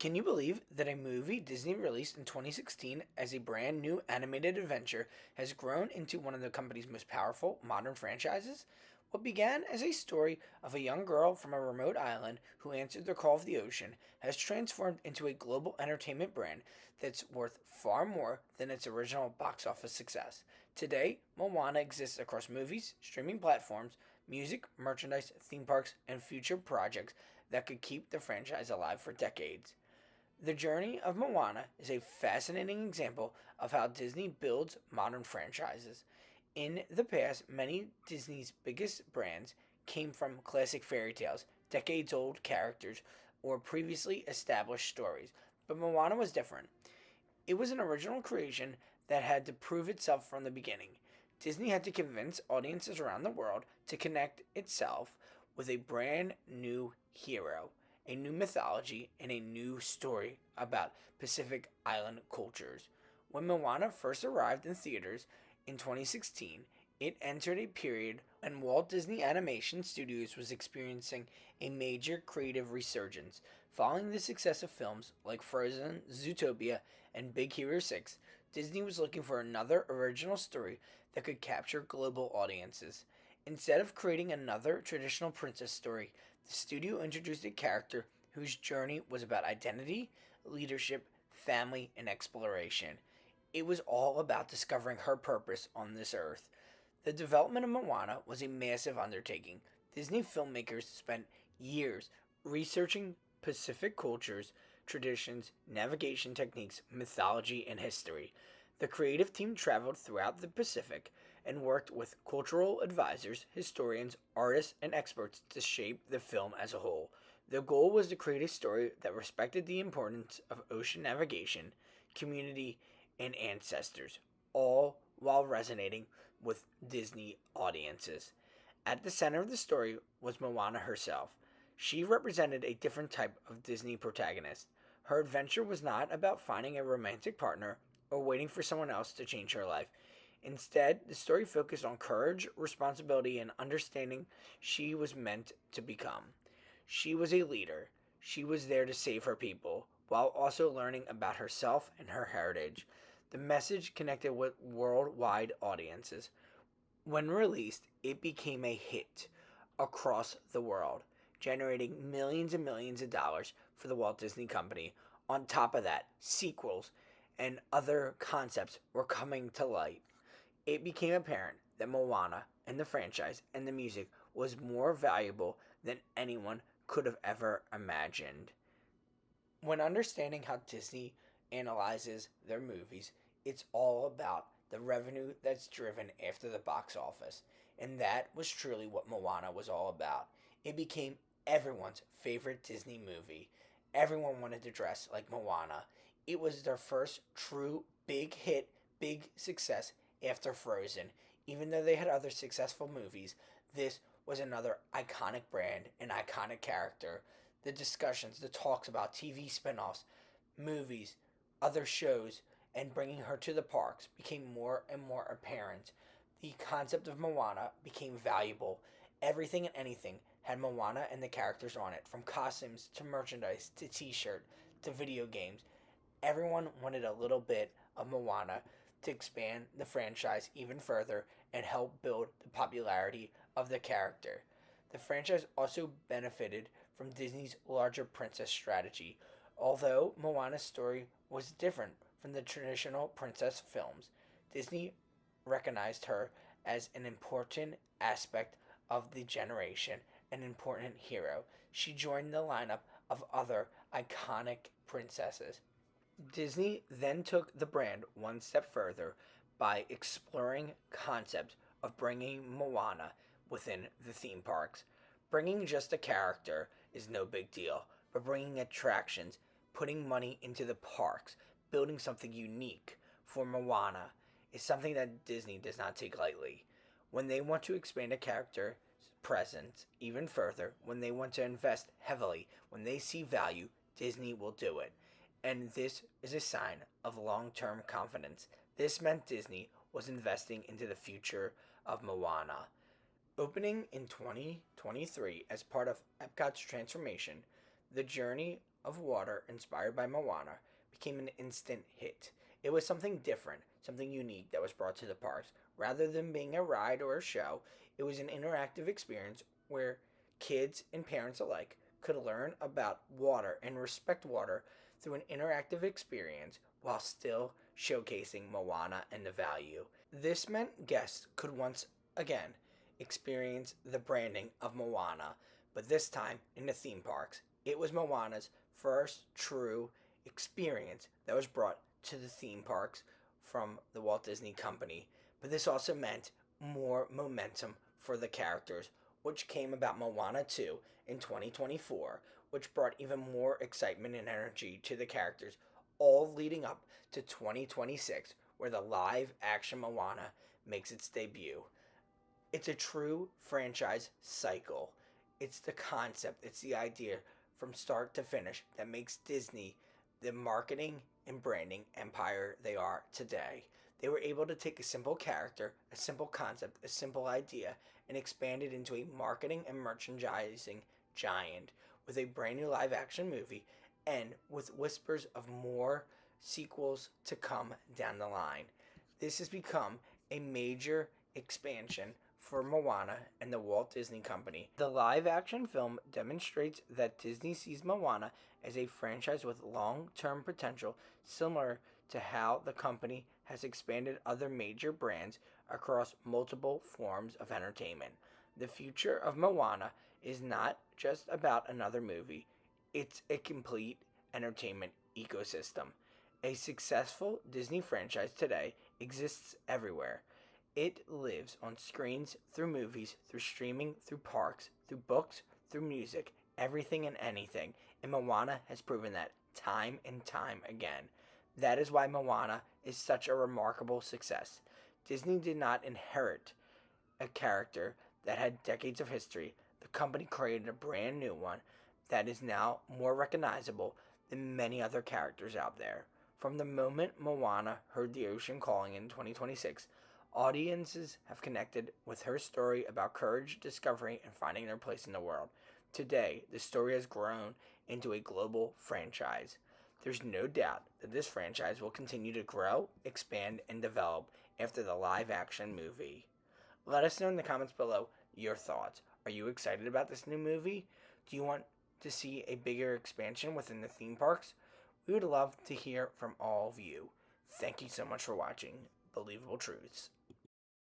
Can you believe that a movie Disney released in 2016 as a brand new animated adventure has grown into one of the company's most powerful modern franchises? What began as a story of a young girl from a remote island who answered the call of the ocean has transformed into a global entertainment brand that's worth far more than its original box office success. Today, Moana exists across movies, streaming platforms, music, merchandise, theme parks, and future projects that could keep the franchise alive for decades. The journey of Moana is a fascinating example of how Disney builds modern franchises. In the past, many Disney's biggest brands came from classic fairy tales, decades old characters, or previously established stories. But Moana was different. It was an original creation that had to prove itself from the beginning. Disney had to convince audiences around the world to connect itself with a brand new hero, a new mythology, and a new story about Pacific Island cultures. When Moana first arrived in theaters in 2016, it entered a period when Walt Disney Animation Studios was experiencing a major creative resurgence. Following the success of films like Frozen, Zootopia, and Big Hero 6, Disney was looking for another original story that could capture global audiences. Instead of creating another traditional princess story, the studio introduced a character whose journey was about identity, leadership, family, and exploration. It was all about discovering her purpose on this earth. The development of Moana was a massive undertaking. Disney filmmakers spent years researching Pacific cultures, traditions, navigation techniques, mythology, and history. The creative team traveled throughout the Pacific and worked with cultural advisors, historians, artists, and experts to shape the film as a whole. The goal was to create a story that respected the importance of ocean navigation, community, and ancestors, all while resonating with Disney audiences. At the center of the story was Moana herself. She represented a different type of Disney protagonist. Her adventure was not about finding a romantic partner or waiting for someone else to change her life. Instead, the story focused on courage, responsibility, and understanding she was meant to become. She was a leader. She was there to save her people, while also learning about herself and her heritage. The message connected with worldwide audiences. When released, it became a hit across the world, generating millions and millions of dollars for the Walt Disney Company. On top of that, sequels and other concepts were coming to light. It became apparent that Moana and the franchise and the music was more valuable than anyone could have ever imagined. When understanding how Disney analyzes their movies, it's all about the revenue that's driven after the box office. And that was truly what Moana was all about. It became everyone's favorite Disney movie. Everyone wanted to dress like Moana. It was their first true big hit, big success after Frozen. Even though they had other successful movies, this was another iconic brand, an iconic character. The discussions, the talks about TV spin-offs, movies, other shows, and bringing her to the parks became more and more apparent. The concept of Moana became valuable. Everything and anything had Moana and the characters on it, from costumes to merchandise to t-shirt to video games. Everyone wanted a little bit of Moana to expand the franchise even further and help build the popularity of the character. The franchise also benefited from Disney's larger princess strategy. Although Moana's story was different from the traditional princess films, Disney recognized her as an important aspect of the generation, an important hero. She joined the lineup of other iconic princesses. Disney then took the brand one step further by exploring concepts of bringing Moana within the theme parks. Bringing just a character is no big deal, but bringing attractions, putting money into the parks, building something unique for Moana is something that Disney does not take lightly. When they want to expand a character's presence even further, when they want to invest heavily, when they see value, Disney will do it. And this is a sign of long term confidence. This meant Disney was investing into the future of Moana. Opening in 2023 as part of Epcot's transformation, the journey of water inspired by Moana became an instant hit. It was something different, something unique that was brought to the parks. Rather than being a ride or a show, it was an interactive experience where kids and parents alike could learn about water and respect water through an interactive experience while still showcasing Moana and the value. This meant guests could once again experience the branding of Moana, but this time in the theme parks. It was Moana's first true experience that was brought to the theme parks from the Walt Disney Company. But this also meant more momentum for the characters, which came about Moana 2 in 2024, which brought even more excitement and energy to the characters, all leading up to 2026, where the live action Moana makes its debut. It's a true franchise cycle. It's the concept, it's the idea from start to finish that makes Disney the marketing and branding empire they are today. They were able to take a simple character, a simple concept, a simple idea, and expand it into a marketing and merchandising giant with a brand new live action movie and with whispers of more sequels to come down the line. This has become a major expansion for Moana and the Walt Disney Company. The live action film demonstrates that Disney sees Moana as a franchise with long term potential, similar to how the company has expanded other major brands across multiple forms of entertainment. The future of Moana is not just about another movie, it's a complete entertainment ecosystem. A successful Disney franchise today exists everywhere. It lives on screens, through movies, through streaming, through parks, through books, through music, everything and anything. And Moana has proven that time and time again. That is why Moana is such a remarkable success. Disney did not inherit a character that had decades of history. The company created a brand new one that is now more recognizable than many other characters out there. From the moment Moana heard the ocean calling in 2026, audiences have connected with her story about courage, discovery, and finding their place in the world. Today, the story has grown into a global franchise. There's no doubt that this franchise will continue to grow, expand, and develop after the live action movie. Let us know in the comments below your thoughts. Are you excited about this new movie? Do you want to see a bigger expansion within the theme parks? We would love to hear from all of you. Thank you so much for watching Believable Truths.